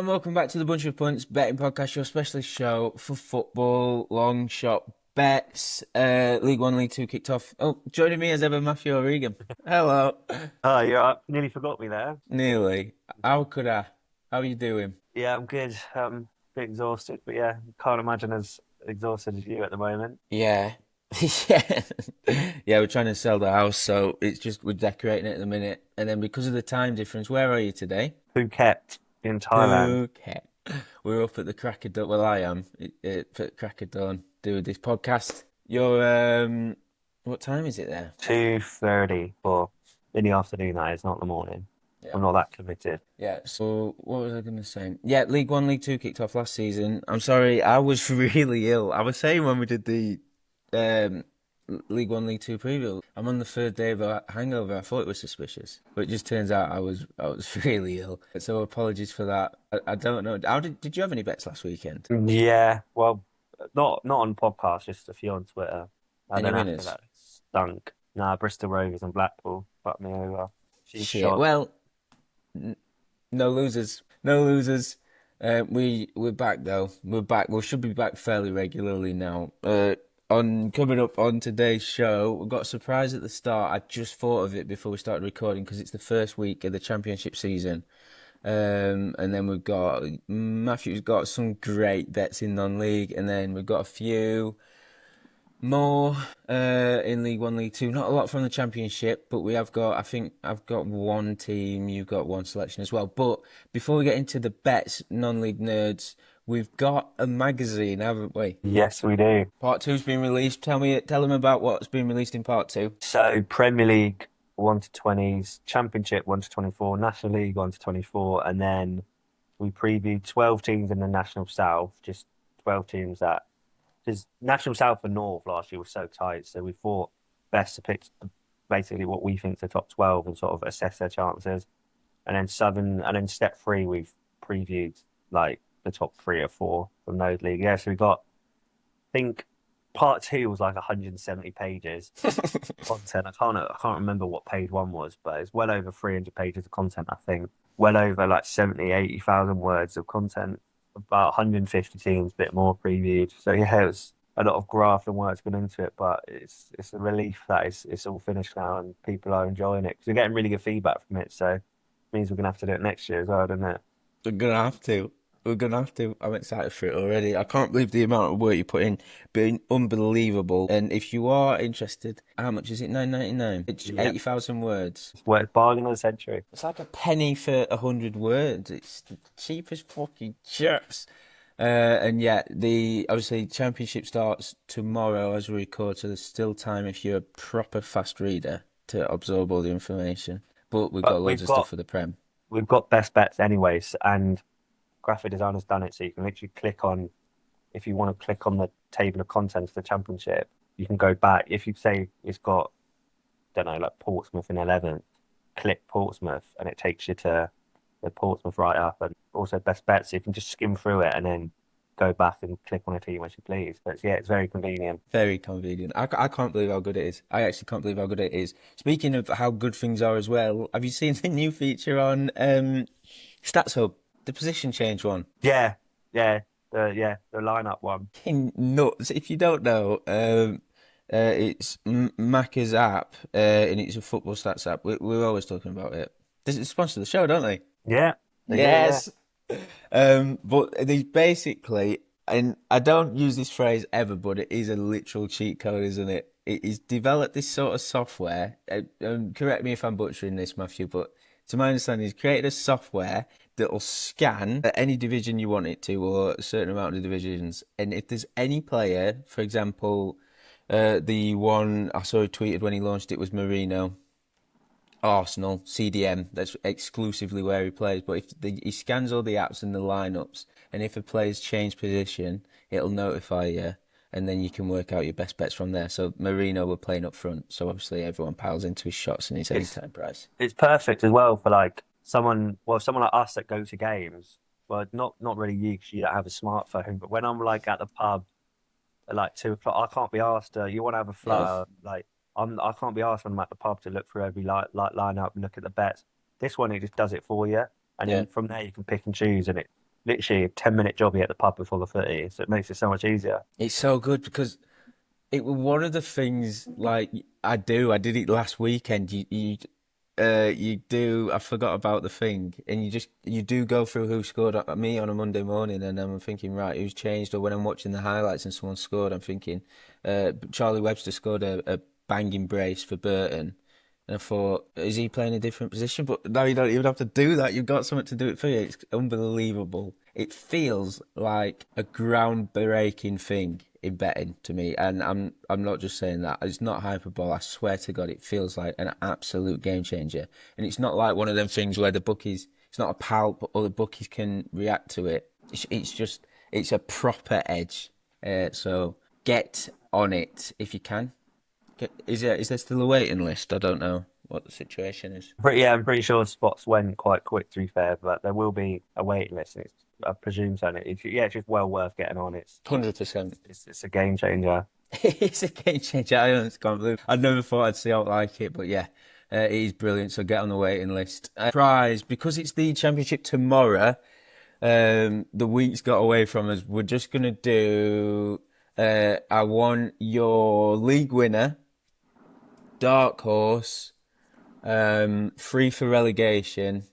And welcome back to the Bunch of Punts betting podcast, your specialist show for football, long shot bets. League One, League Two kicked off. Oh, joining me as ever, Matthew O'Regan. Hello. Oh, you nearly forgot me there. Nearly. How could I? How are you doing? Yeah, I'm good. A bit exhausted, but yeah, can't imagine as exhausted as you at the moment. Yeah. Yeah. Yeah, we're trying to sell the house, so it's just we're decorating it at the minute. And then because of the time difference, where are you today? Phuket in Thailand. Phuket. We're up at the crack of dawn. Well, I am at crack of dawn doing this podcast. What time is it there? 2:30 for in the afternoon, that is, not the morning. Yeah. I'm not that committed. Yeah. So what was I going to say? Yeah, League One, League Two kicked off last season. I'm sorry, I was really ill. I was saying when we did the um, League One, League Two preview, I'm on the third day of a hangover. I thought it was suspicious, but it just turns out I was really ill. So apologies for that. I don't know. How did you have any bets last weekend? Yeah, well, not on podcast, just a few on Twitter. And Any then after winners? that, it stunk. Nah, Bristol Rovers and Blackpool fucked me over. She's Shit. shot. Well, no losers. No losers. We're back though. We're back. We should be back fairly regularly now. On coming up on today's show, we've got a surprise at the start. I just thought of it before we started recording because it's the first week of the championship season. And then we've got Matthew's got some great bets in non-league, and then we've got a few more in League One, League Two. Not a lot from the Championship, but we have got. I think I've got one team. You've got one selection as well. But before we get into the bets, non-league nerds, we've got a magazine, haven't we? Yes, we do. Part two's been released. Tell them about what's been released in part two. So Premier League 1 to 20s, Championship 1 to 24, National League 1 to 24, and then we previewed 12 teams in the National South, just 12 teams that because National South and North last year was so tight, so we thought best to pick basically what we think the top 12 and sort of assess their chances. And then Southern, and then step three, we've previewed like the top three or four from those leagues. Yeah, so we got, I think part two was like 170 pages content. I can't remember what page one was, but it's well over 300 pages of content, I think. Well over like 70, 80,000 words of content, about 150 teams, a bit more previewed. So yeah, it was a lot of graft and work's gone into it, but it's a relief that it's all finished now and people are enjoying it because we're getting really good feedback from it. So it means we're gonna have to do it next year as well, doesn't it? We're gonna have to. We're gonna have to. I'm excited for it already. I can't believe the amount of work you put in. Been unbelievable. And if you are interested, how much is it? £9.99. It's Yeah. 80,000 words. It's worth bargain of the century. It's like a penny for 100 words. It's the cheapest fucking chips. And yeah, the obviously championship starts tomorrow as we record, so there's still time if you're a proper fast reader to absorb all the information. But we've got But loads of stuff for the Prem. we've got best bets anyways, and graphic designer's done it so you can literally click on if you want to click on the table of contents of the championship, you can go back. If you say it's got, don't know, like Portsmouth in 11th, click Portsmouth and it takes you to the Portsmouth write up and also best bets. So you can just skim through it and then go back and click on a team as you please. But yeah, it's very convenient. Very convenient. I can't believe how good it is. I actually can't believe how good it is. Speaking of how good things are as well, have you seen the new feature on Stats Hub? The position change one. Yeah, the lineup one. Fucking nuts. If you don't know, it's Macca's app, and it's a football stats app. We're always talking about it. This is sponsor the show, don't they? Yeah, they do, yeah. Yes. But they basically, and I don't use this phrase ever, but it is a literal cheat code, isn't it? It is developed this sort of software. Correct me if I'm butchering this, Matthew, but to my understanding, he's created a software that will scan at any division you want it to, or a certain amount of divisions. And if there's any player, for example, the one I saw he tweeted when he launched it was Marino. Arsenal, CDM, that's exclusively where he plays. But he scans all the apps and the lineups, and if a player's changed position, it'll notify you, and then you can work out your best bets from there. So Marino were playing up front, so obviously everyone piles into his shots and his It's anytime price. it's perfect as well for like someone like us that go to games. Well, not really you because you don't have a smartphone. But when I'm like at the pub at like 2 o'clock, I can't be asked. You want to have a Yeah. flutter? Like I can't be asked when I'm at the pub to look through every line up and look at the bets. This one it just does it for you, and Yeah. then from there you can pick and choose, and it literally a 10-minute jobby at the pub before the footy, so it makes it so much easier. It's so good because it was one of the things like I did it last weekend. You do. I forgot about the thing, and you do go through who scored at me on a Monday morning, and I'm thinking, right, who's changed? Or when I'm watching the highlights and someone scored, I'm thinking, Charlie Webster scored a banging brace for Burton, and I thought, is he playing a different position? But now you don't even have to do that. You've got something to do it for you. It's unbelievable. It feels like a groundbreaking thing in betting to me, and I'm not just saying that. It's not hyperbole. I swear to God, it feels like an absolute game changer. And it's not like one of them things where the bookies. It's not a pal, but other bookies can react to it. It's just it's a proper edge. So get on it if you can. Is there still a waiting list? I don't know what the situation is. Yeah, I'm pretty sure spots went quite quick, to be fair, but there will be a waiting list. I presume so. And yeah, it's just well worth getting on. 100%. It's a game changer. It's a game changer. I honestly can't believe. I never thought I'd see out like it, but yeah, it is brilliant. So get on the waiting list. Prize because it's the championship tomorrow. The week's got away from us. We're just gonna do. I want your league winner, dark horse, free for relegation,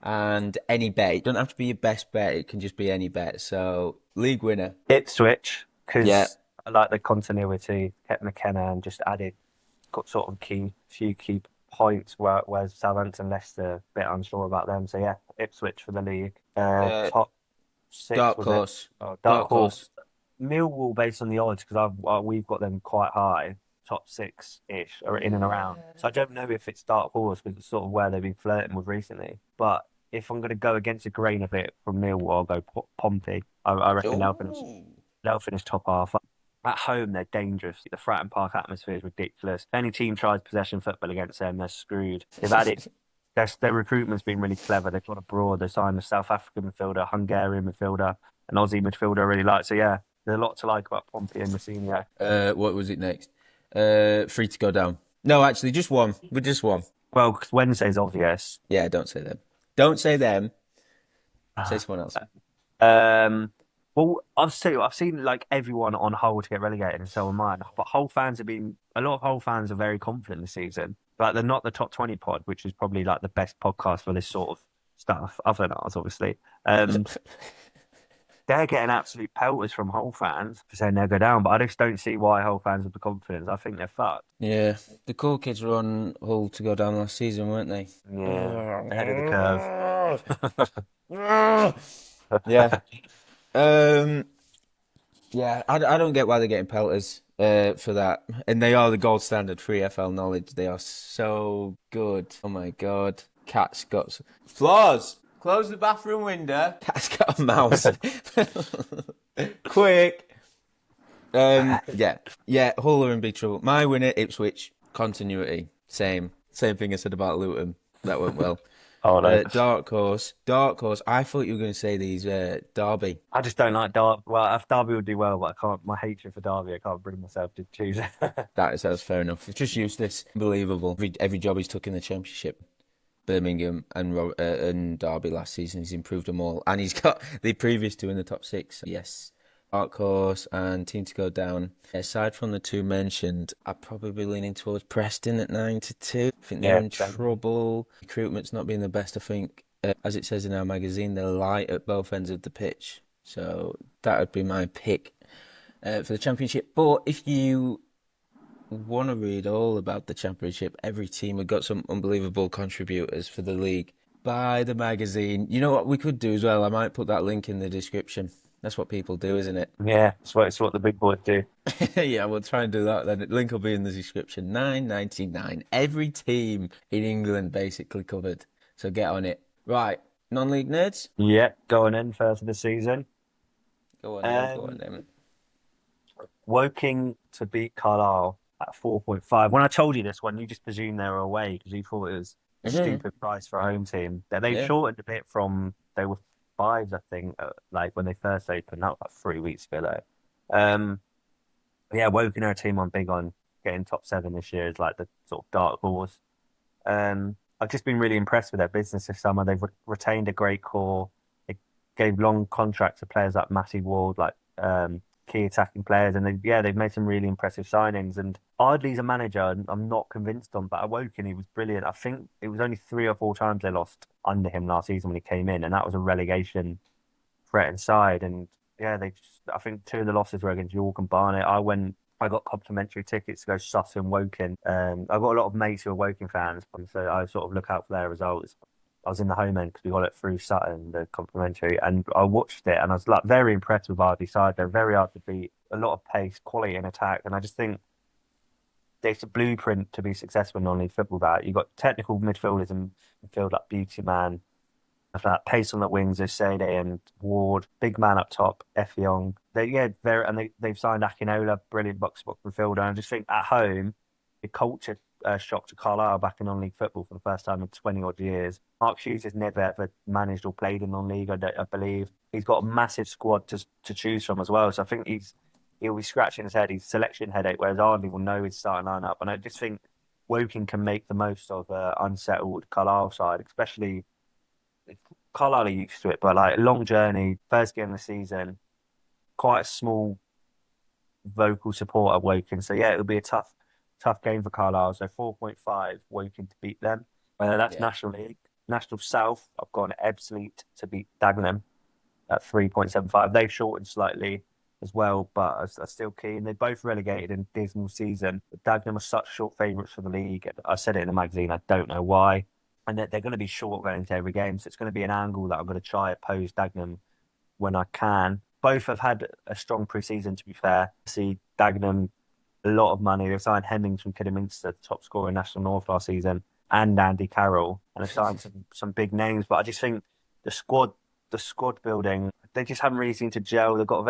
and any bet. It doesn't have to be your best bet. It can just be any bet. So league winner. Ipswich, Yeah. because I like the continuity, kept McKenna and just added got sort of few key points where Southampton, Leicester, a bit unsure about them. So yeah, Ipswich for the league. Uh, Top six dark was it? horse. Oh, Dark Dark Horse. horse. Millwall based on the odds because we've got them quite high, top six ish or in and around. So I don't know if it's Dark Horse because it's sort of where they've been flirting with recently. But if I'm going to go against the grain of it from Millwall, I'll go Pompey. I reckon Ooh. they'll finish top half. At home, they're dangerous. The Fratton Park atmosphere is ridiculous. If any team tries possession football against them, they're screwed. They've had it. Their recruitment's been really clever. They've gone abroad. They signed a South African midfielder, Hungarian midfielder, an Aussie midfielder I really like. So yeah, there's a lot to like about Pompey and Messina. What was it next? Free to go down. No, actually, just one. With just one. Well, 'cause Wednesday's obvious. Yeah, don't say them. Don't say them. Say someone else. Um, well, I've seen like everyone on Hull to get relegated, and so am I. But Hull fans have been a lot of Hull fans are very confident this season. Like they're not the top 20 pod, which is probably like the best podcast for this sort of stuff, other than ours, obviously. Um, they're getting absolute pelters from Hull fans for saying they'll go down, but I just don't see why Hull fans have the confidence. I think they're fucked. Yeah, the cool kids were on Hull to go down last season, weren't they? Yeah, ahead of the Yeah. curve. Um. Yeah, I don't get why they're getting pelters for that. And they are the gold standard for EFL knowledge. They are so good. Oh my God. Cat's got flaws. Close the bathroom window. Cat's got a mouse. Quick. Yeah. Yeah, Hull are in big trouble. My winner, Ipswich. Continuity. Same thing I said about Luton. That went well. Oh no. Dark horse. Dark horse. I thought you were going to say these Derby. I just don't like Derby. Well, if Derby would do well, but I can't. My hatred for Derby, I can't bring myself to choose it. That's fair enough. It's just useless. Unbelievable. Every job he's took in the Championship, Birmingham and Derby last season, he's improved them all, and he's got the previous two in the top six. Yes, dark horse and team to go down. Aside from the two mentioned, I'd probably be leaning towards Preston at 9-2. I think they're Yeah, in same. trouble. Recruitment's not being the best. I think, as it says in our magazine, they're light at both ends of the pitch. So that would be my pick for the Championship. But if you want to read all about the Championship, every team have got some unbelievable contributors for the league. Buy the magazine. You know what we could do as well? I might put that link in the description. That's what people do, isn't it? Yeah, it's what the big boys do. Yeah, we'll try and do that then. The link will be in the description. 9.99. Every team in England basically covered. So get on it. Right, non-league nerds. Yeah, going in first of the season. Go on then. Go on Um, then. Woking to beat Carlisle at 4.5. When I told you this one, you just presumed they were away because you thought it was a Mhm. stupid price for a home team. They've Yeah. shortened a bit from they were fives, I think, like when they first opened. That was like 3 weeks ago though. Yeah, Woking are a team I'm big on getting top seven this year. Is like the sort of dark horse. I've just been really impressed with their business this summer. They've retained a great core. They gave long contracts to players like Matty Ward, like key attacking players, and they've made some really impressive signings. And Ardley's a manager, and I'm not convinced on, but at Woking he was brilliant. I think it was only 3 or 4 times they lost under him last season when he came in, and that was a relegation threatened side. And yeah, I think 2 of the losses were against York and Barnet. I got complimentary tickets to go Sutton, Woking. I've got a lot of mates who are Woking fans, so I sort of look out for their results. I was in the home end because we got it through Sutton, the complimentary, and I watched it and I was like very impressed with Ardley's side. They're very hard to beat, a lot of pace, quality in attack, and I just think there's a blueprint to be successful in non-league football. That you've got technical midfielders in midfield like Beauty Man, that pace on the wings, they say they and Ward, big man up top, Effiong. They've signed Akinola, brilliant box midfielder. And I just think at home, the culture shock to Carlisle back in non-league football for the first time in 20 odd years. Mark Hughes has never ever managed or played in non-league, I believe. He's got a massive squad to choose from as well. So I think he'll be scratching his head. He's selection headache, whereas Ardley will know his starting lineup. And I just think Woking can make the most of unsettled Carlisle side, especially Carlisle are used to it, but like long journey, first game of the season, quite a small vocal support at Woking. So yeah, it'll be a tough game for Carlisle. So 4.5 Woking to beat them. That's Yeah. National League. National South, I've got an Ebbsfleet to beat Dagenham at 3.75. They've shortened slightly as well, but are still keen. They both relegated in a dismal season. But Dagenham are such short favourites for the league. I said it in the magazine. I don't know why. And they're going to be short going into every game. So it's going to be an angle that I'm going to try oppose Dagenham when I can. Both have had a strong pre-season, to be fair. See Dagenham, a lot of money. They've signed Hemmings from Kidderminster, top scorer in National North last season, and Andy Carroll. And they've signed some big names. But I just think the squad building, they just haven't really seemed to gel. They've got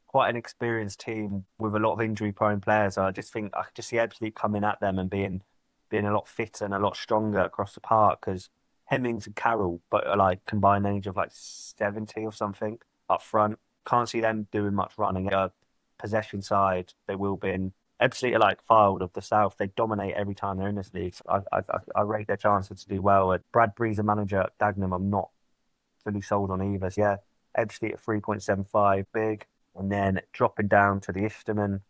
quite an experienced team with a lot of injury-prone players. So I just think I could just see Ebbsfleet coming at them and being a lot fitter and a lot stronger across the park because Hemmings and Carroll, but are like combined age of like 70 or something up front. Can't see them doing much running. Possession side, they will be in. Ebbsfleet are like Fylde of the South. They dominate every time they're in this league. So I rate their chances to do well. Bradbury's a manager at Dagenham. I'm not fully sold on either. So yeah, Ebbsfleet at 3.75, big. And then dropping down to the Isterman,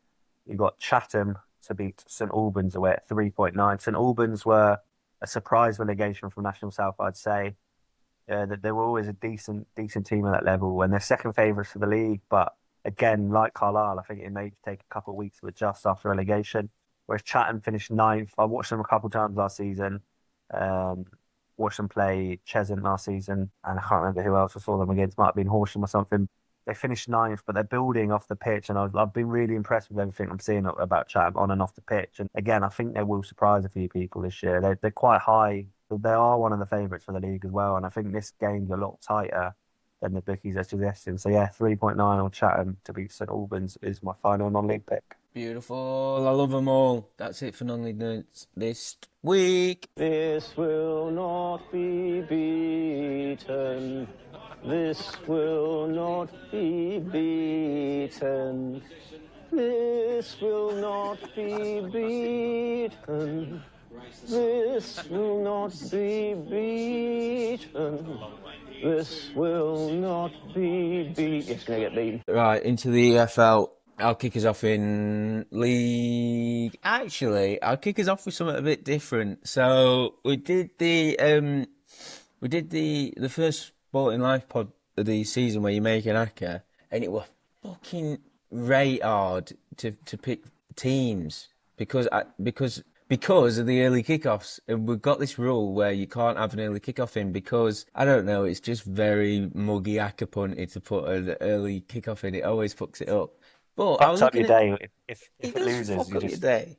you've got Chatham to beat St Albans away at 3.9. St Albans were a surprise relegation from National South, I'd say. That they were always a decent team at that level, and they're second favourites for the league. But again, like Carlisle, I think it may take a couple of weeks to adjust after relegation. Whereas Chatham finished ninth. I watched them a couple of times last season. Um, Watched them play Cheshunt last season, and I can't remember who else I saw them against. Might have been Horsham or something. They finished ninth, but they're building off the pitch, and I've been really impressed with everything I'm seeing about Chatham on and off the pitch. And again, I think they will surprise a few people this year. They're quite high. They are one of the favourites for the league as well, and I think this game's a lot tighter than the bookies are suggesting. So yeah, 3.9 on Chatham to beat St Albans is my final non-league pick. Beautiful. I love them all. That's it for non-league notes this week. This will not be beaten. This will not be beaten. This will not be beaten. This will not be beaten. This will not be beaten. It's going to get beaten. Right, into the EFL. I'll kick us off in league. Actually, I'll kick us off with something a bit different. So we did the first Sporting Life pod of the season where you make an acca, and it was fucking rate hard to pick teams because of the early kickoffs. And we've got this rule where you can't have an early kickoff in because I don't know, it's just very muggy acca punty to put an early kickoff in. It always fucks it up. But I was Fucks up looking your at day if it it does loses. fuck You up your just day.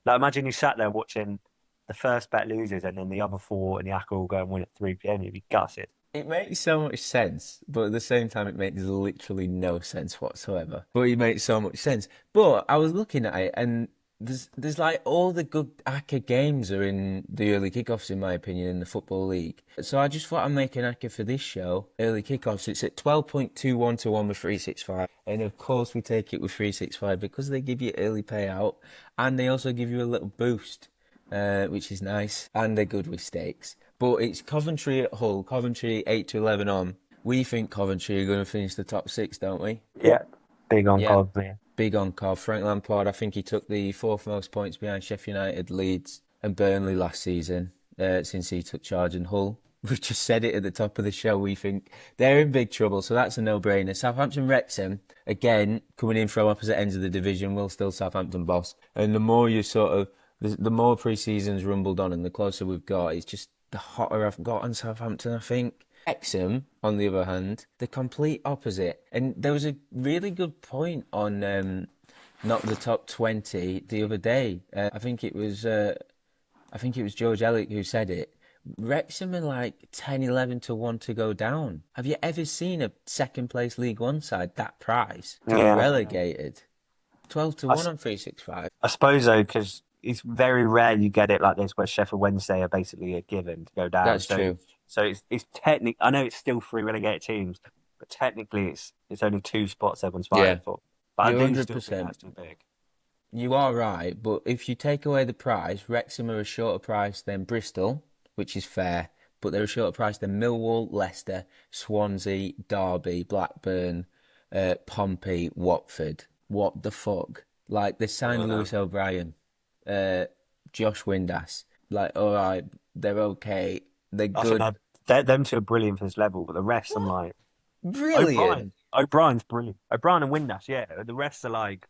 like imagine you sat there watching the first bet loses, and then the other four and the ACCA will go and win at 3 p.m. You'd be gutted. It makes so much sense, but at the same time, it makes literally no sense whatsoever. But it makes so much sense. But I was looking at it, and there's like all the good ACCA games are in the early kickoffs, in my opinion, in the Football League. So I just thought I'd make an ACCA for this show, early kickoffs. It's at 12.21 to 1 with 365. And of course, we take it with 365 because they give you early payout and they also give you a little boost, which is nice. And they're good with stakes. But it's Coventry at Hull, Coventry 8 to 11 on. We think Coventry are going to finish the top six, don't we? Yeah, big on Yeah, Cosby. big on Cov. Frank Lampard, I think he took the fourth most points behind Sheffield United, Leeds, and Burnley last season since he took charge in Hull. We just said it at the top of the show. We think they're in big trouble, so that's a no-brainer. Southampton, Wrexham, again, coming in from opposite ends of the division, will still Southampton boss. And the more you sort of, the more pre-season's rumbled on and the closer we've got, it's just the hotter I've got on Southampton, I think. Wrexham, on the other hand, the complete opposite. And there was a really good point on not the top 20 the other day. I think it was George Elliott who said it. Wrexham are like 10, 11 to 1 to go down. Have you ever seen a second place League One side that price to be Yeah. relegated? 12 to I, 1 s- on 365. I suppose though, because it's very rare you get it like this, where Sheffield Wednesday are basically a given to go down. That's true. So it's technically, I know it's still three relegated teams, but technically it's only two spots everyone's Yeah, fighting for. But I you're do still think 100%. that's too big. You are right, but if you take away the price, Wrexham are a shorter price than Bristol, which is fair, but they're a shorter price than Millwall, Leicester, Swansea, Derby, Blackburn, Pompey, Watford. What the fuck? Like, they I signed don't know. Lewis O'Brien, uh, Josh Windass. Like, all right, they're okay, they're I think good. them two are brilliant for this level, but the rest I'm like Brilliant. O'Brien's brilliant. O'Brien and Windass, yeah. The rest are like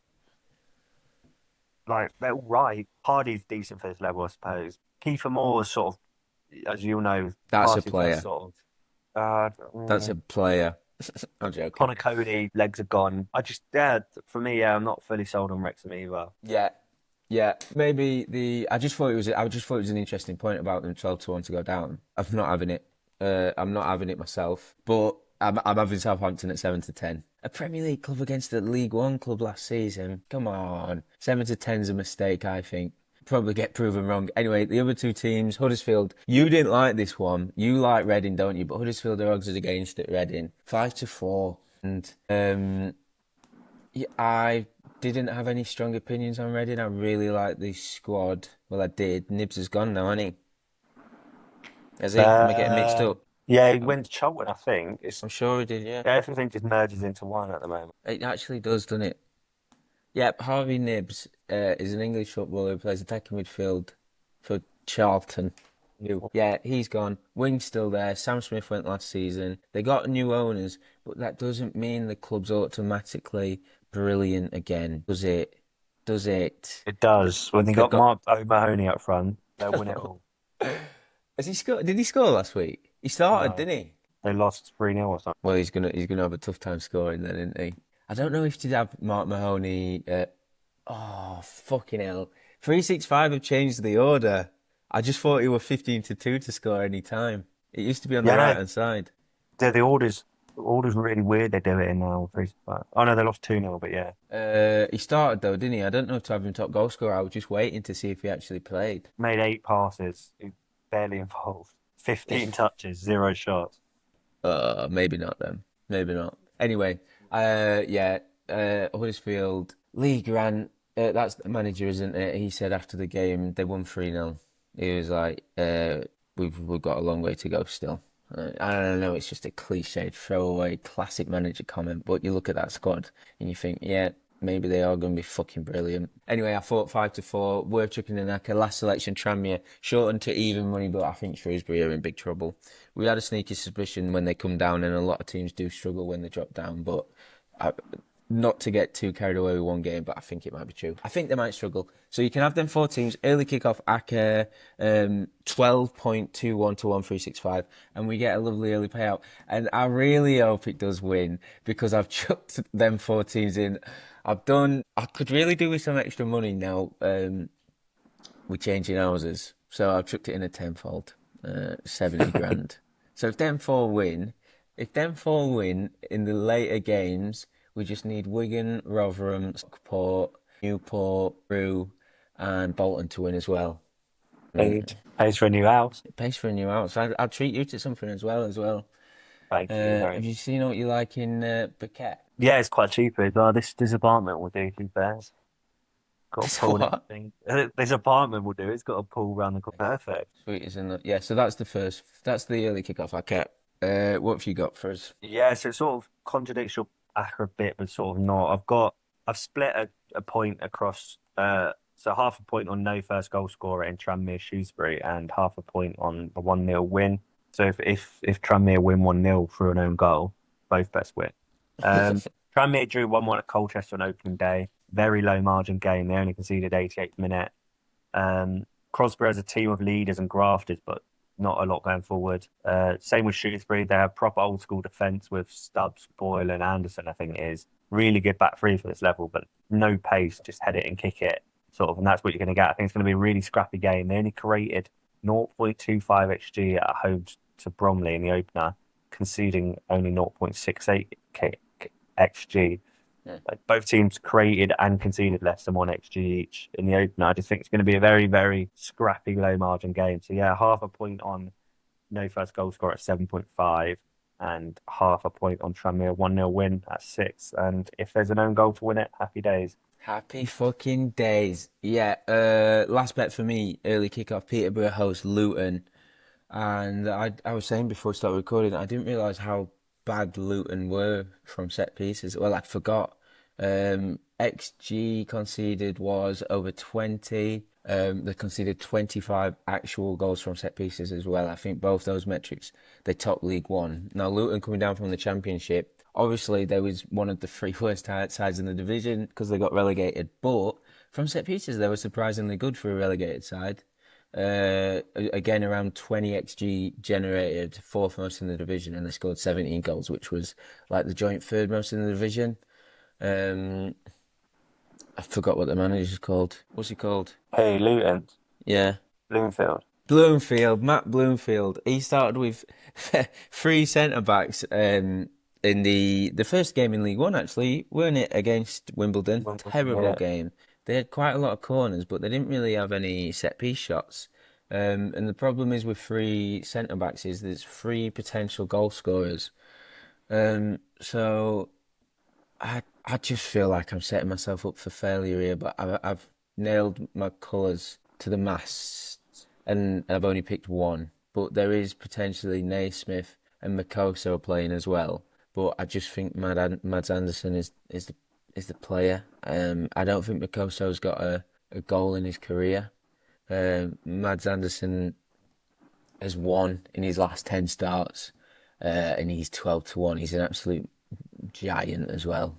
they're all right. Hardy's decent for this level, I suppose. Kiefer Moore is sort of, as you'll know, That's a passes as player. sort of. That's a player. I'm joking. Connor Cody, legs are gone. Yeah, for me, yeah, I'm not fully sold on Wrexham either. Yeah, yeah. Maybe the. I just thought it was. I just thought it was an interesting point about them 12 to 1 to go down. I'm not having it. I'm not having it myself. But I'm having Southampton at 7 to 10. A Premier League club against a League One club last season. Come on, 7 to 10 is a mistake. I think. Probably get proven wrong. Anyway, the other two teams, Huddersfield. You didn't like this one. You like Reading, don't you? But Huddersfield are odds against it. Reading 5 to 4. And yeah, I didn't have any strong opinions on Reading. I really like the squad. Well, I did. Nibs is gone now, hasn't he? Has he? Am I getting mixed Uh, up? yeah, he I'm, went to Charlton, I think. I'm sure he did, yeah. Everything just merges into one at the moment. It actually does, doesn't it? Yep, Harvey Nibs is an English footballer who plays attacking midfield for Charlton. Yeah, he's gone. Wing's still there. Sam Smith went last season. They got new owners, but that doesn't mean the club's automatically brilliant again, does it? Does it? It does. When they They've got got. Mark O'Mahony up front, they'll win it all. Has he scored? Did he score last week? He started, No, didn't he? they lost 3-0 or something. Well, he's gonna have a tough time scoring then, isn't he? I don't know if to have Mark Mahoney. Oh fucking hell! 365 have changed the order. I just thought he were 15 to 2 to score any time. It used to be on the Yeah, right no, hand side. the orders really weird they do it in now. Oh no, they lost 2-0, but yeah. He started though, didn't he? I don't know if to have him top goal scorer. I was just waiting to see if he actually played. Made 8 passes, barely involved. 15 touches, 0 shots. Maybe not then. Maybe not. Anyway, yeah, Huddersfield, Lee Grant, that's the manager, isn't it? He said after the game they won 3-0. He was like, we've got a long way to go still. I don't know, it's just a cliched throwaway classic manager comment, but you look at that squad and you think, yeah, maybe they are going to be fucking brilliant. Anyway, I thought 5 to 4, worth chucking in the last selection, Tranmere, shortened to even money, but I think Shrewsbury are in big trouble. We had a sneaky suspicion when they come down, and a lot of teams do struggle when they drop down, but not to get too carried away with one game, but I think it might be true. I think they might struggle. So you can have them 4 teams, early kick-off, accas, 12.21 to 1365, and we get a lovely early payout. And I really hope it does win, because I've chucked them 4 teams in. I could really do with some extra money now, with changing houses. So I've chucked it in a tenfold, 70 grand. So if them four win in the later games, we just need Wigan, Rotherham, Stockport, Newport, Crewe, and Bolton to win as well. Pays for a new house. It pays for a new house. I'll treat you to something as well. Thank you. Have you seen what you like in Burkett? Yeah, it's quite cheap as well. This apartment will do 2 pairs. Got a So pool and what? everything. This apartment will do. It's got a pool around the corner. Perfect. Sweet, isn't it? Yeah, so that's the early kickoff. I kept What have you got for us? Yeah, so it sort of contradicts your ACCA a bit, but sort of not. I've split a point across so half a point on no first goal scorer in Tranmere Shrewsbury and half a point on a 1-0 win. So if Tranmere win 1-0 through an own goal, both best win. Um Tranmere drew 1-1 at Colchester on opening day. Very low margin game. They only conceded 88th minute. Crosby has a team of leaders and grafters, but not a lot going forward. Same with Shrewsbury. They have proper old school defence with Stubbs, Boyle, and Anderson, I think it is. Really good back three for this level, but no pace, just head it and kick it, sort of. And that's what you're going to get. I think it's going to be a really scrappy game. They only created 0.25 XG at home to Bromley in the opener, conceding only 0.68 XG. Yeah. Like both teams created and conceded less than 1 XG each in the opener. I just think it's going to be a very, very scrappy, low margin game. So yeah, half a point on no first goal score at 7.5 and half a point on Tranmere 1-0 win at 6. And if there's an own goal to win it, happy days. Happy fucking days. Yeah, last bet for me, early kickoff, Peterborough host Luton. And I was saying before we started recording, I didn't realise how bad Luton were from set pieces. Well, I forgot. XG conceded was over 20. They conceded 25 actual goals from set pieces as well. I think both those metrics, they top League One. Now, Luton coming down from the Championship, obviously they was one of the three worst sides in the division because they got relegated. But from set pieces, they were surprisingly good for a relegated side. Again, around 20 XG generated, fourth most in the division, and they scored 17 goals, which was like the joint third most in the division. Um, I forgot what the manager's called. What's he called? Hey, Luton, Yeah. Bloomfield. Bloomfield, Matt Bloomfield. He started with three centre backs in the first game in League One, actually, weren't it, against Wimbledon? Terrible Yeah. game. They had quite a lot of corners, but they didn't really have any set piece shots. And the problem is with three centre backs is there's three potential goal scorers. So I just feel like I'm setting myself up for failure here, but I've nailed my colours to the masts, and I've only picked one. But there is potentially Naismith and Makoso playing as well. But I just think Mads Anderson is the player. I don't think Makoso's got a goal in his career. Mads Anderson has won in his last 10 starts, and he's 12-1. He's an absolute giant as well.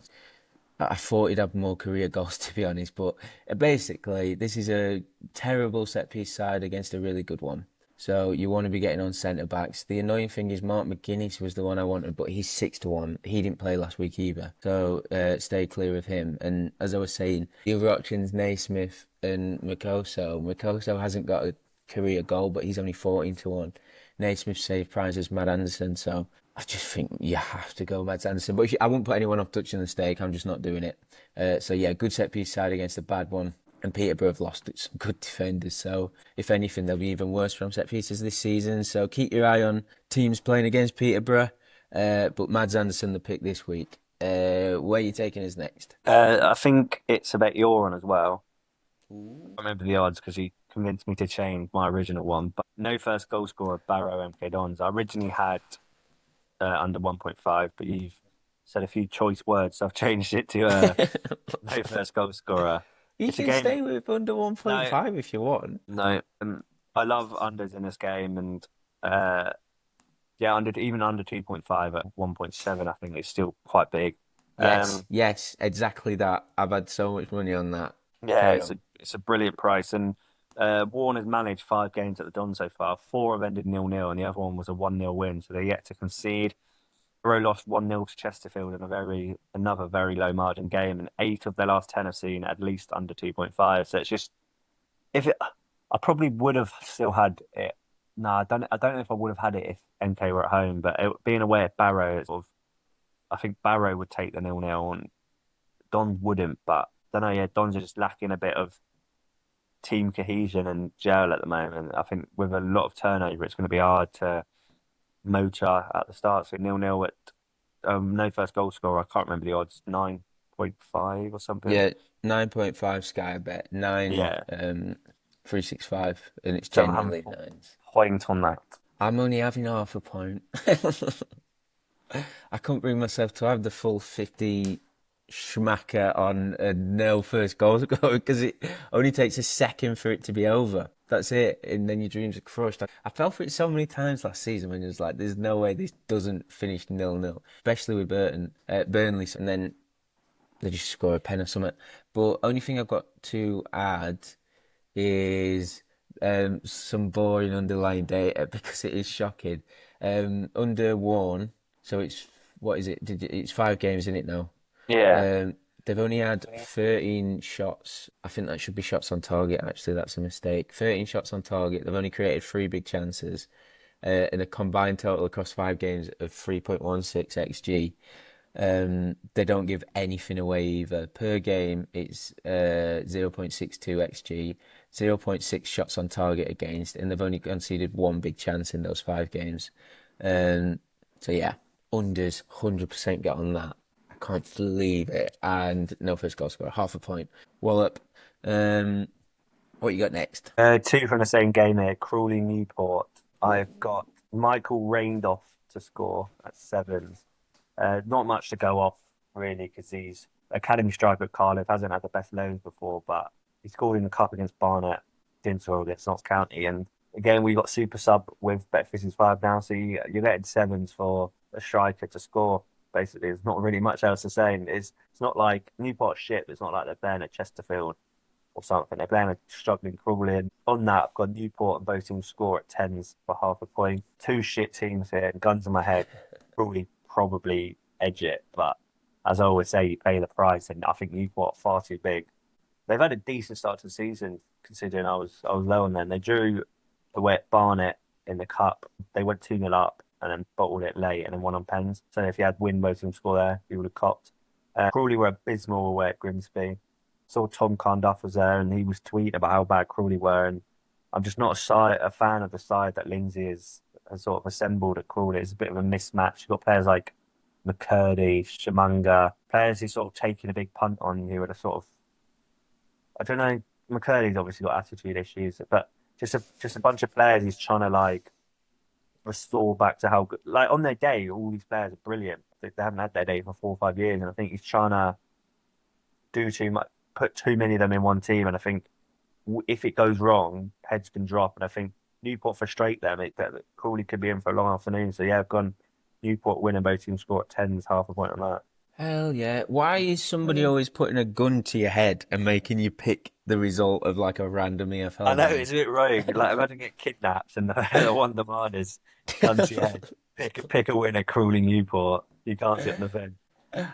I thought he'd have more career goals, to be honest, but basically, this is a terrible set piece side against a really good one. So you want to be getting on centre backs. The annoying thing is Mark McGuinness was the one I wanted, but he's 6-1. He didn't play last week either, so stay clear of him. And as I was saying, the other options, Naismith and Makoso. Makoso hasn't got a career goal, but he's only 14-1. Naismith saved prizes, Matt Anderson, so I just think you have to go Mads Anderson. But I won't put anyone off touching the stake. I'm just not doing it. So yeah, good set piece side against a bad one. And Peterborough have lost some good defenders. So if anything, they'll be even worse from set pieces this season. So keep your eye on teams playing against Peterborough. But Mads Anderson, the pick this week. Where are you taking us next? I think it's a bet you're on as well. I remember the odds because you convinced me to change my original one. But no first goal scorer, Barrow MK Dons. I originally had under 1.5, but you've said a few choice words, so I've changed it to no first goal scorer. You It's a can game. stay with under No, 1.5 if you want. no. I love unders in this game, and yeah, under 2.5 at 1.7, I think it's still quite big. Yes, Um, yes, exactly that. I've had so much money on that. yeah, Carry it's a on. it's a brilliant price, and Warner's managed 5 games at the Don so far. Four have ended 0-0, and the other one was a 1-0 win, so they're yet to concede. Borough lost 1-0 to Chesterfield in another very low margin game, and 8 of their last 10 have seen at least under 2.5. So it's just if it, I probably would have still had it. No, I don't know if I would have had it if MK were at home, but being away at Barrow, I think Barrow would take the 0-0 and Don wouldn't. But I don't know. Yeah, Don's are just lacking a bit of team cohesion and gel at the moment. I think with a lot of turnover, it's going to be hard to motor at the start. So 0-0 at no first goal scorer. I can't remember the odds. 9.5 or something. Yeah, 9.5 Sky bet, 9 Yeah. 365, and it's So I'm genuinely nines. point on that. I'm only having half a point. I couldn't bring myself to have the full 50 schmacker on a no first goal to go because it only takes a second for it to be over. That's it, and then your dreams are crushed. I fell for it so many times last season when it was like, "There's no way this doesn't finish 0-0," especially with Burnley, and then they just score a pen or something. But only thing I've got to add is some boring underlying data because it is shocking. Under one, so it's what is it? It's 5 games in it now. Yeah. Um, they've only had 13 shots. I think that should be shots on target. Actually, that's a mistake. 13 shots on target. They've only created 3 big chances, in a combined total across 5 games of 3.16 xg. They don't give anything away either. Per game, it's 0.62 xg, zero point 0.6 shots on target against, and they've only conceded 1 big chance in those 5 games. So yeah, unders 100% get on that. I can't believe it. And no first goal scorer, half a point. Wallop. Um, what you got next? Two from the same game here. Crawley Newport. I've got Michael Raindoff to score at sevens. Not much to go off really because he's academy striker at Cardiff. Hasn't had the best loans before, but he scored in the cup against Barnet, didn't score against Notts County, and again we got super sub with Bet365 now, so you're getting sevens for a striker to score. Basically, there's not really much else to say. It's not like Newport shit. But it's not like they're playing at Chesterfield or something. They're playing a struggling Crawley. On that, I've got Newport and both teams score at tens for half a point. Two shit teams here, guns in my head. Crawley probably edge it, but as I always say, you pay the price, and I think Newport are far too big. They've had a decent start to the season, considering I was low on them. They drew away at Barnet in the cup. They went 2-0 up and then bottled it late and then won on pens. So if you had win both teams score there, you would have copped. Crawley were abysmal away at Grimsby. Saw Tom Conduff was there and he was tweeting about how bad Crawley were. And I'm just not a fan of the side that Lindsay has sort of assembled at Crawley. It's a bit of a mismatch. You've got players like McCurdy, Shamanga, players who sort of taking a big punt on you at a sort of, I don't know, McCurdy's obviously got attitude issues, but just a bunch of players he's trying to like restore back to how good, like on their day, all these players are brilliant. They haven't had their day for 4 or 5 years, and I think he's trying to do too much, put too many of them in one team, and I think if it goes wrong, heads can drop, and I think Newport frustrate them. That Crawley could be in for a long afternoon, so yeah, I've gone Newport winning both teams score at tens, half a point on that. Hell yeah. Why is somebody always putting a gun to your head and making you pick the result of like a random I EFL know game? it's a bit rogue. Like imagine get kidnapped and the one demand is gun to your head. Pick a winner, Crawley Newport. You can't sit on the fence.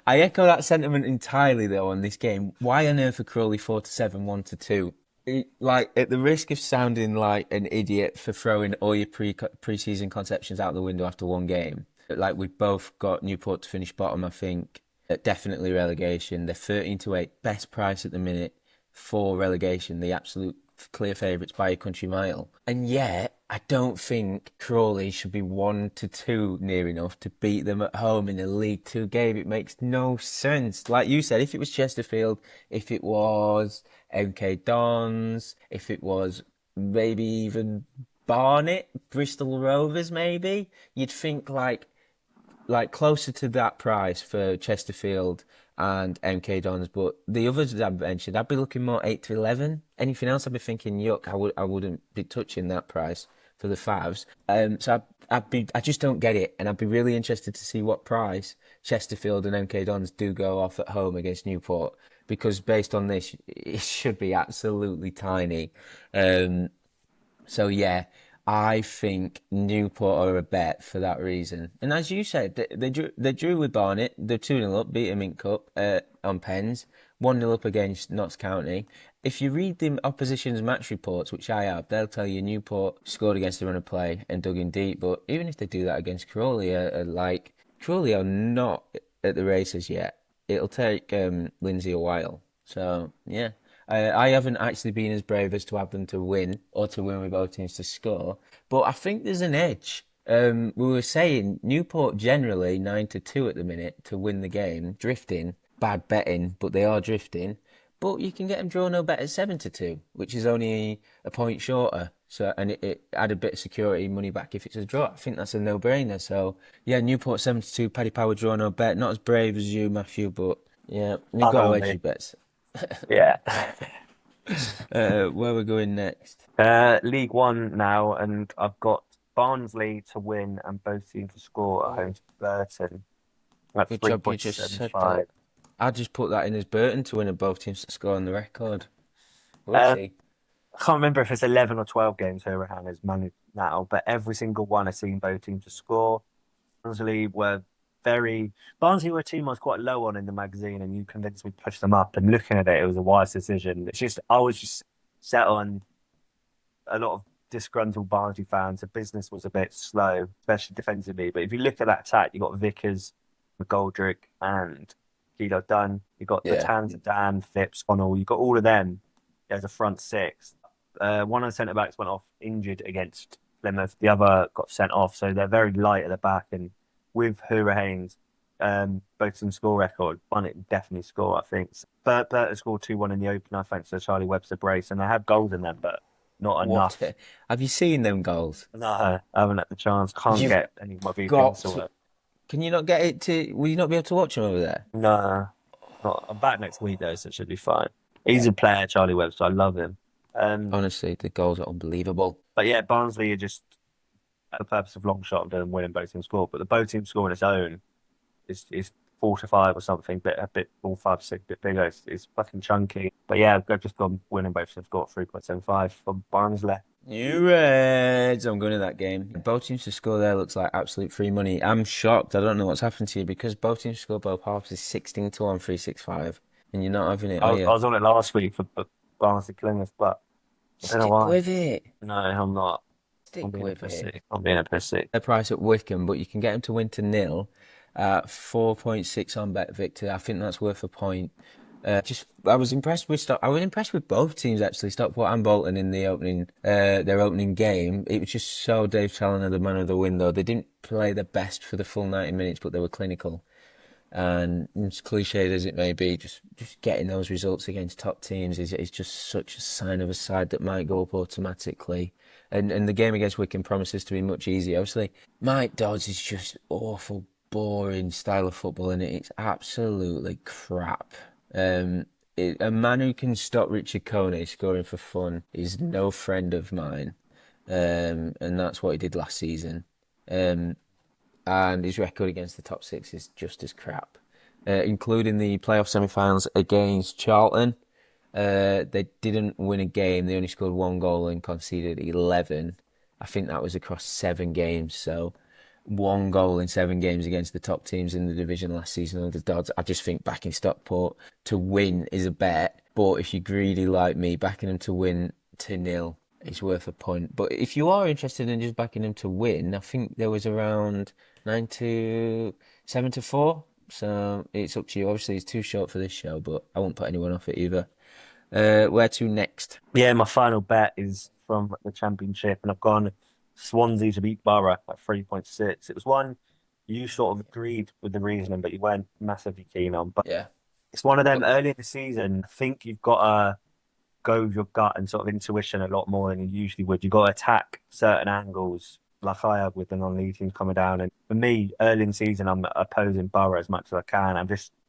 I echo that sentiment entirely though on this game. Why on earth are Crawley 4-7, 1-2? Like at the risk of sounding like an idiot for throwing all your pre-season conceptions out the window after one game. Like we've both got Newport to finish bottom, I think. Definitely relegation. They're 13-8, best price at the minute for relegation. The absolute clear favourites by a country mile. And yet, I don't think Crawley should be 1-2 near enough to beat them at home in a League Two game. It makes no sense. Like you said, if it was Chesterfield, if it was MK Dons, if it was maybe even Barnet, Bristol Rovers, maybe you'd think like closer to that price for Chesterfield and MK Dons, but the others that I've mentioned, I'd be looking more 8-11. Anything else, I'd be thinking, yuck, I wouldn't be touching that price for the Favs. So I just don't get it, and I'd be really interested to see what price Chesterfield and MK Dons do go off at home against Newport, because based on this, it should be absolutely tiny. Um, so yeah, I think Newport are a bet for that reason. And as you said, they drew with Barnet. They're 2-0 up, beat them in Cup on pens. 1-0 up against Notts County. If you read the opposition's match reports, which I have, they'll tell you Newport scored against the run of play and dug in deep. But even if they do that against Crawley, Crawley are not at the races yet. It'll take Lindsay a while. So yeah. I haven't actually been as brave as to have them to win or to win with both teams to score, but I think there's an edge. We were saying Newport generally 9-2 at the minute to win the game, drifting, bad betting, but they are drifting. but you can get them draw no bet at 7-2, which is only a point shorter. So, and it add a bit of security money back if it's a draw. I think that's a no-brainer. So, yeah, Newport 7-2, Paddy Power draw no bet. Not as brave as you, Matthew, but yeah, you've Not got to on hedge me. your bets. Yeah. Where we're going next? League One now, and I've got Barnsley to win and both teams to score at home to Burton at Good job you just said that. 3.75. I just put that in as Burton to win and both teams to score on the record. We'll Um, see. I can't remember if it's 11 or 12 games Hurahan has managed now, but every single one I've seen both teams to score. Barnsley were Barnsley were a team I was quite low on in the magazine, and you convinced me to push them up. And looking at it, it was a wise decision. I was just set on a lot of disgruntled Barnsley fans. The business was a bit slow, especially defensively. But if you look at that attack, you got Vickers, McGoldrick, and Kilo Dunn. You got Yeah. Latanza, Dan, Phipps, Connell. You got all of them as a front six. One of the centre backs went off injured against Plymouth. The other got sent off, so they're very light at the back. And with Hurahan's both some score record, Bonnet would definitely score, I think. Bert scored 2-1 in the opener thanks to Charlie Webster brace, and they had goals in them, but not What? enough. Have you seen them goals? No, I haven't had the chance. Can't You've get any of my got VPNs to to. work. Can you not get it to? Will you not be able to watch them over there? No, not. I'm back next week though, so it should be fine. He's a player, Charlie Webster. I love him. Honestly, the goals are unbelievable. But yeah, Barnsley are just at the purpose of long shot and winning both teams score. But the both teams score on its own is 4-5 or something, a bit 4-5-6, bit bigger. It's fucking chunky. But yeah, I've just gone winning both teams score 3.75 for Barnsley. You Reds! I'm going to that game. Both teams to score there looks like absolute free money. I'm shocked. I don't know what's happened to you because both teams to score both halves is 16-1 365, and you're not having it, I are was, I you? was on it last week for Barnsley Plymouth, but I don't know Stick why. with it. No, I'm not. I'm Stick being a with it. pussy. I'm being a pussy. The price at Wickham, but you can get them to win to nil at 4.6 on Bet Victor. I think that's worth a point. I was impressed with I was impressed with both teams actually. Stockport and Bolton in the opening, their opening game. It was just so Dave Challoner, the man of the window. They didn't play the best for the full 90 minutes, but they were clinical. And as cliched as it may be, just getting those results against top teams is just such a sign of a side that might go up automatically. And the game against Wycombe promises to be much easier. Obviously, Mike Dodds is just awful, boring style of football, and it's absolutely crap. A man who can stop Richard Coney scoring for fun is no friend of mine, and that's what he did last season. And his record against the top six is just as crap, including the playoff semi-finals against Charlton. They didn't win a game. They only scored one goal and conceded 11. I think that was across 7 games. So one goal in 7 games against the top teams in the division last season under Dodds. I just think backing Stockport to win is a bet. But if you're greedy like me, backing them to win to nil is worth a point. But if you are interested in just backing them to win, I think there was around 7-4. So it's up to you. Obviously, it's too short for this show, but I won't put anyone off it either. Where to next? Yeah, my final bet is from the Championship, and I've gone Swansea to beat Borough at 3.6. It was one you sort of agreed with the reasoning, but you weren't massively keen on. But Yeah. it's one of them early in the season. I think you've got to go with your gut and sort of intuition a lot more than you usually would. You've got to attack certain angles, like I have with the non-league teams coming down. And for me, early in the season, I'm opposing Borough as much as I can.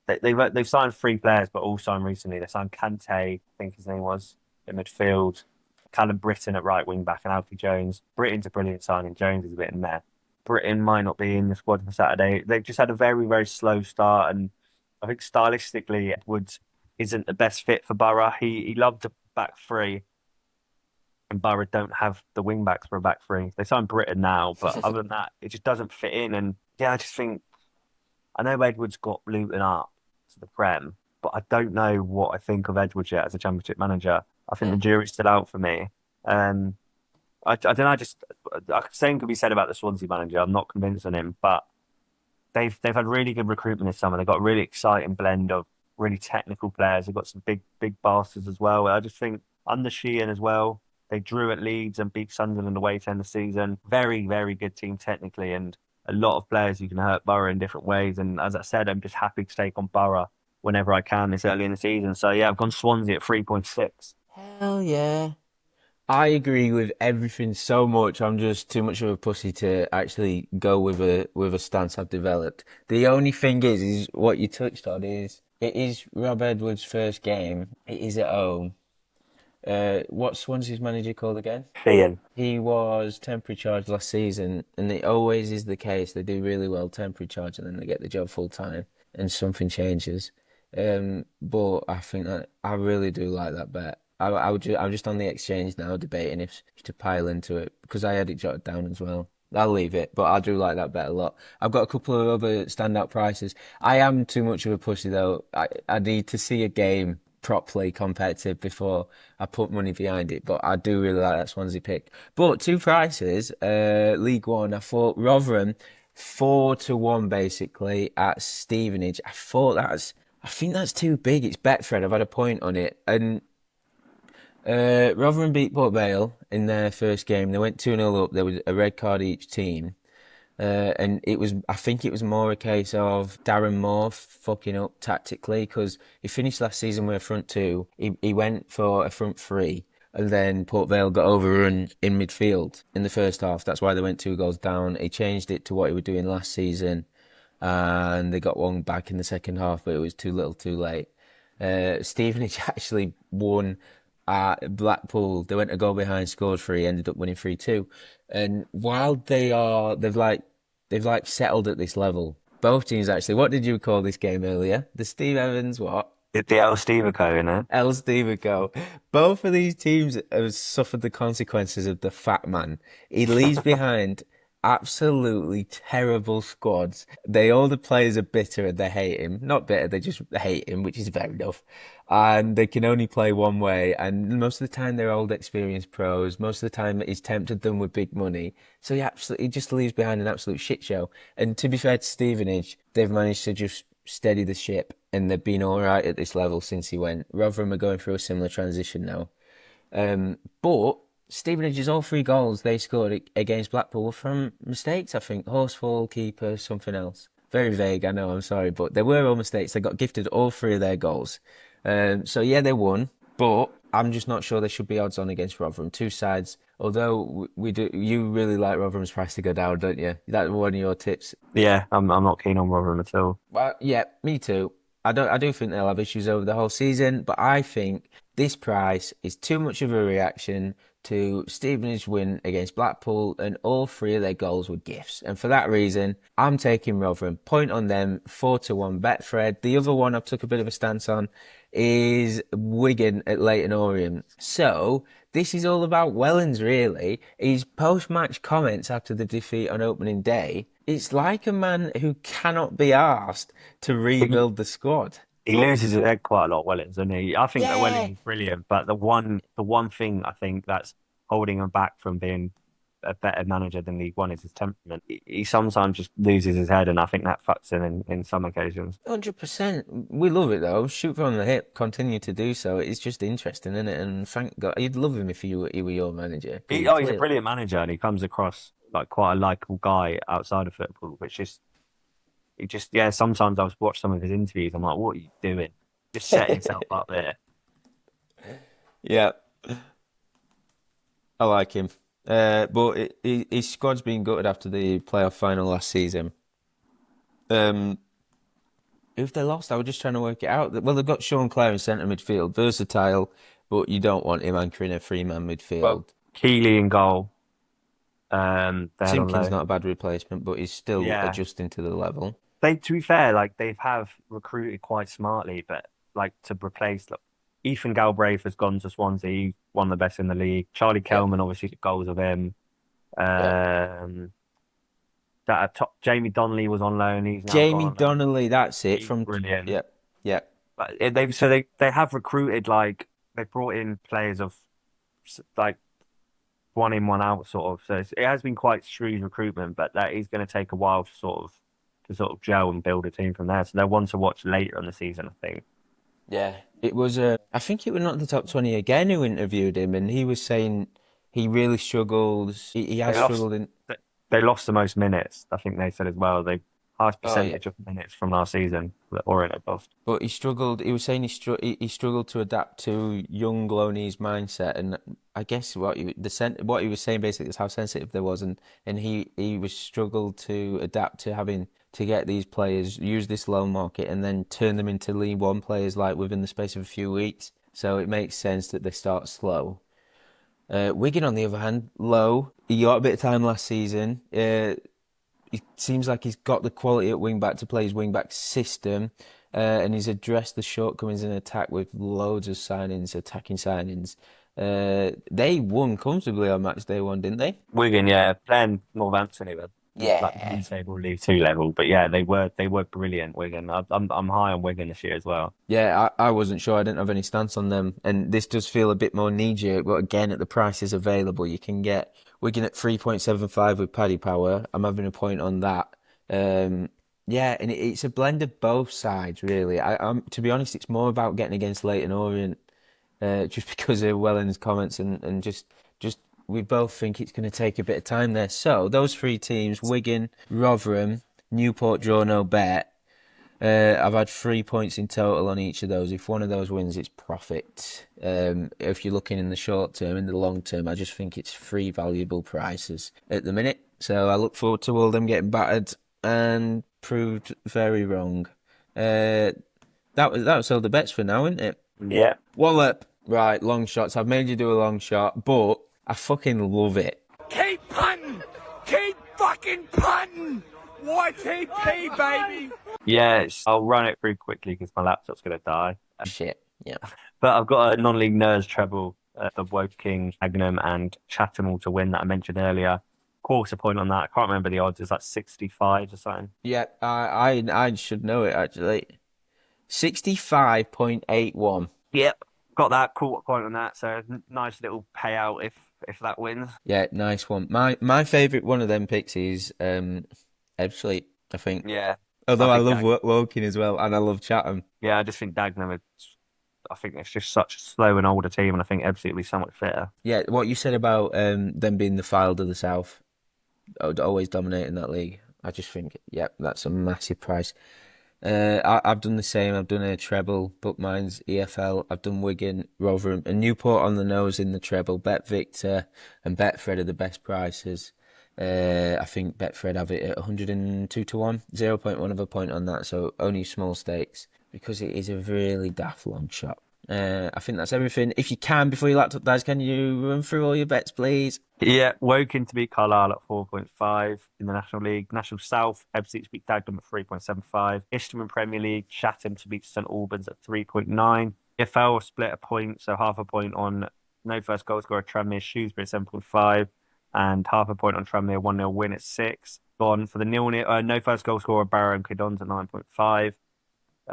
They've signed 3 players, but all signed recently. They signed Kante, I think his name was, in midfield, Callum Britton at right wing back, and Alfie Jones. Britton's a brilliant signing. Jones is a bit in there. Britton might not be in the squad for Saturday. They've just had a very, very slow start, and I think stylistically, Edwards isn't the best fit for Borough. He loved the back three, and Borough don't have the wing backs for a back three. They signed Britton now, but other than that, it just doesn't fit in. And yeah, I just think I know Edwards got Luton up to the Prem, but I don't know what I think of Edwards yet as a Championship manager. I think the jury's still out for me. I don't know. Same could be said about the Swansea manager. I'm not convinced on him, but they've had really good recruitment this summer. They've got a really exciting blend of really technical players. They've got some big bastards as well. I just think under Sheehan as well. They drew at Leeds and beat Sunderland away to end the season. Very, very good team technically, and a lot of players who can hurt Borough in different ways. And as I said, I'm just happy to take on Borough whenever I can this early in the season. So yeah, I've gone Swansea at 3.6. Hell yeah. I agree with everything so much. I'm just too much of a pussy to actually go with a stance I've developed. The only thing is what you touched on is it is Rob Edwards' first game. It is at home. What's Swansea's manager called again? Ian. He was temporary charge last season, and it always is the case. They do really well temporary charge, and then they get the job full time, and something changes. But I think that I really do like that bet. I'm just on the exchange now debating if to pile into it because I had it jotted down as well. I'll leave it, but I do like that bet a lot. I've got a couple of other standout prices. I am too much of a pussy though. I need to see a game properly competitive before I put money behind it. But I do really like that Swansea pick. But two prices, League One. I thought Rotherham 4-1 basically at Stevenage. I think that's too big. It's Betfred. I've had a point on it, and Rotherham beat Port Vale in their first game. They went 2-0 up. There was a red card each team. And I think it was more a case of Darren Moore fucking up tactically because he finished last season with a front two. He went for a front three, and then Port Vale got overrun in midfield in the first half. That's why they went 2 goals down. He changed it to what he was doing last season, and they got one back in the second half, but it was too little too late. Stevenage actually won at Blackpool. They went a goal behind, scored three, ended up winning 3-2. And while they've like settled at this level. Both teams actually. What did you call this game earlier? The Steve Evans what? The El Stevico, you know? El Stevico. Both of these teams have suffered the consequences of the fat man. He leaves behind absolutely terrible squads. All the players are bitter and they hate him. Not bitter, they just hate him, which is fair enough. And they can only play one way. And most of the time they're old experienced pros. Most of the time he's tempted them with big money. So he just leaves behind an absolute shit show. And to be fair to Stevenage, they've managed to just steady the ship and they've been all right at this level since he went. Rotherham are going through a similar transition now. But Stevenage's all 3 goals they scored against Blackpool were from mistakes, I think. Horsefall, keeper, something else. Very vague, I know, I'm sorry, but they were all mistakes. They got gifted all 3 of their goals. So yeah, they won, but I'm just not sure they should be odds on against Rotherham. Two sides, although we do, you really like Rotherham's price to go down, don't you? That's one of your tips. Yeah, I'm not keen on Rotherham at all. Well, yeah, me too. I do think they'll have issues over the whole season, but I think this price is too much of a reaction to Stevenage win against Blackpool, and all 3 of their goals were gifts. And for that reason, I'm taking Rotherham. Point on them, 4-1 Betfred. The other one I've took a bit of a stance on is Wigan at Leyton Orient. So this is all about Wellens, really. His post-match comments after the defeat on opening day. It's like a man who cannot be asked to rebuild the squad. He loses his head quite a lot, Wellens, doesn't he? I think that Yeah. Wellens is brilliant, but the one thing I think that's holding him back from being a better manager than League One is his temperament. He sometimes just loses his head, and I think that fucks him in some occasions. 100%. We love it though. Shoot from the hip. Continue to do so. It's just interesting, isn't it? And thank God, you'd love him if he were your manager. He's a brilliant manager, and he comes across like quite a likable guy outside of football, which is yeah. Sometimes I watch some of his interviews. I'm like, what are you doing? Just set yourself up there. Yeah, I like him. But his squad's been gutted after the playoff final last season. If they lost, I was just trying to work it out. Well, they've got Sean Clare in centre midfield, versatile, but you don't want him anchoring a 3-man midfield. Well, Keeley in goal. Simpkins not a bad replacement, but he's still adjusting to the level. To be fair, like they have recruited quite smartly, but like to replace Ethan Galbraith has gone to Swansea, he's one of the best in the league. Charlie Kelman obviously goals of him. Jamie Donnelly was on loan. He's now Jamie Donnelly, that's it. He's from brilliant. Yeah. But they have recruited they brought in players of like one in, one out sort of. So it has been quite shrewd recruitment, but that is going to take a while to sort of gel and build a team from there. So they're one to watch later in the season, I think. Yeah, it was. I think it was not the top 20 again who interviewed him, and he was saying he really struggles. He has struggled in. They lost the most minutes, I think they said as well. highest Oh yeah. percentage of minutes from last season that Orient had lost. But he struggled. He was saying he struggled to adapt to young Loney's mindset, and I guess what he was saying basically is how sensitive they was, and he was struggled to adapt to having to get these players use this loan market and then turn them into League One players like within the space of a few weeks. So it makes sense that they start slow. Wigan, on the other hand, low. He got a bit of time last season. It seems like he's got the quality at wing back to play his wing back system, and he's addressed the shortcomings in attack with loads of signings, attacking signings. They won comfortably on match day one, didn't they? Wigan, yeah, playing Northampton even. Like Yeah. mid-table League Two level, but yeah, they were brilliant. Wigan, I'm high on Wigan this year as well. Yeah, I wasn't sure. I didn't have any stance on them, and this does feel a bit more knee-jerk. But again, at the prices available, you can get Wigan at 3.75 with Paddy Power. I'm having a point on that. Um, yeah, and it's a blend of both sides, really. To be honest, it's more about getting against Leyton Orient, just because of Welland's comments and just we both think it's going to take a bit of time there. So those three teams: Wigan, Rotherham, Newport, draw no bet. I've had 3 points in total on each of those. If one of those wins, it's profit. If you're looking in the short term, in the long term, I just think it's three valuable prices at the minute. So I look forward to all them getting battered and proved very wrong. That was all the bets for now, isn't it? Yeah, Wallop. Right, long shots. I've made you do a long shot, but I fucking love it. Keep punting! Keep fucking punting! YTP, baby! yes. I'll run it through quickly because my laptop's gonna die. Shit. Yeah. But I've got a non-league nerds treble, the Woking, Magnum, and Chatham all to win that I mentioned earlier. Quarter point on that. I can't remember the odds. It's like 65 or something. Yeah, I should know it actually. 65.81. Yep, got that quarter point on that. So nice little payout if that wins. Yeah, nice one. My favourite one of them picks is Ebbsfleet, I think. Yeah, Although I think love Woking as well, and I love Chatham. yeah. I just think Dagenham. I think it's just such a slow and older team, and I think Ebbsfleet will be so much fitter. Yeah, what you said about them being the Fylde of the South, always dominating that league. I just think, yep, that's a massive price. I've done the same. I've done a treble, but mine's EFL. I've done Wigan, Rotherham, and Newport on the nose in the treble. Bet Victor and Betfred are the best prices. I think Betfred have it at 102 to 1, 0.1 of a point on that, so only small stakes because it is a really daft long shot. I think that's everything. If you can, before your laptop dies, can you run through all your bets, please? Yeah, Woking to beat Carlisle at 4.5 in the National League. National South, Ebbsfleet to beat Dagenham at 3.75. Isham Premier League, Chatham to beat St Albans at 3.9. EFL split a point, so half a point on no first goal scorer Tranmere Shrewsbury at 7.5 and half a point on Tranmere 1-0 win at 6. Gone for the no first goal scorer Barrow and Kidons at 9.5.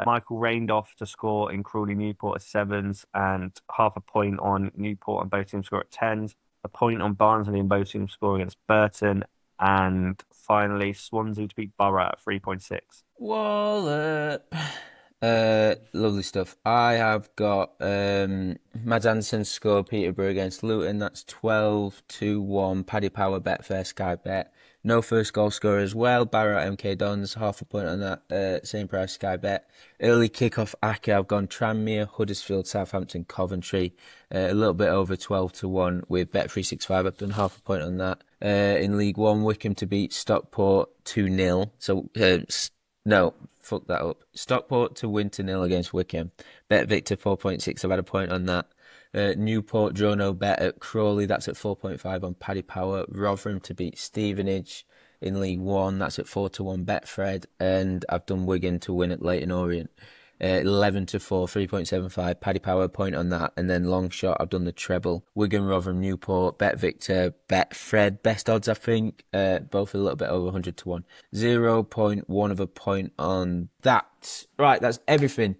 Michael Raindoff to score in Crawley Newport at 7s and half a point on Newport and both teams score at 10s. A point on Barnsley and both teams score against Burton. And finally, Swansea to beat Borough at 3.6. Wallop. Lovely stuff. I have got Mads Anderson scored Peterborough against Luton. That's 12-1. Paddy Power, Betfair, Sky Bet. No first goal scorer as well. Barrow, MK Dons, half a point on that. Same price, Sky Bet. Early kickoff, Aka. I've gone Tranmere, Huddersfield, Southampton, Coventry. A little bit over 12-1 with Bet365. I've done half a point on that. In League One, Wickham to beat Stockport 2-0. So, no, fuck that up. Stockport to win 2-0 against Wickham. Bet Victor 4.6. I've had a point on that. Newport draw no bet at Crawley. That's at 4.5 on Paddy Power. Rotherham to beat Stevenage in League One. That's at 4-1 Betfred. And I've done Wigan to win at Leyton Orient. 11-4, 3.75. Paddy Power point on that. And then long shot, I've done the treble. Wigan, Rotherham, Newport, Bet Victor, Betfred. Best odds, I think. Both a little bit over 100 to 1. 0.1 of a point on that. Right, that's everything.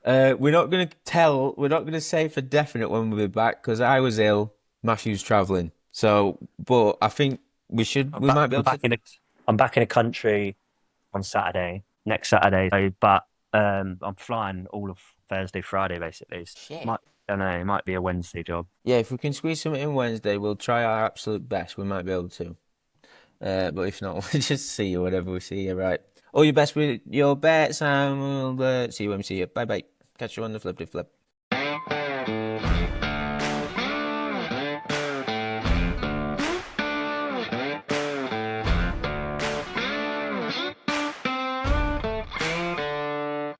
We're not going to say for definite when we'll be back because I was ill, Matthew's travelling. So, but I think we might be able to. I'm back in the country on Saturday, next Saturday. But I'm flying all of Thursday, Friday, basically. Shit. I don't know, it might be a Wednesday job. Yeah, if we can squeeze something in Wednesday, we'll try our absolute best. We might be able to. But if not, we'll just see you whatever we see you, right? All your best with your bets, and we'll see you when we see you. Bye bye. Catch you on the flip.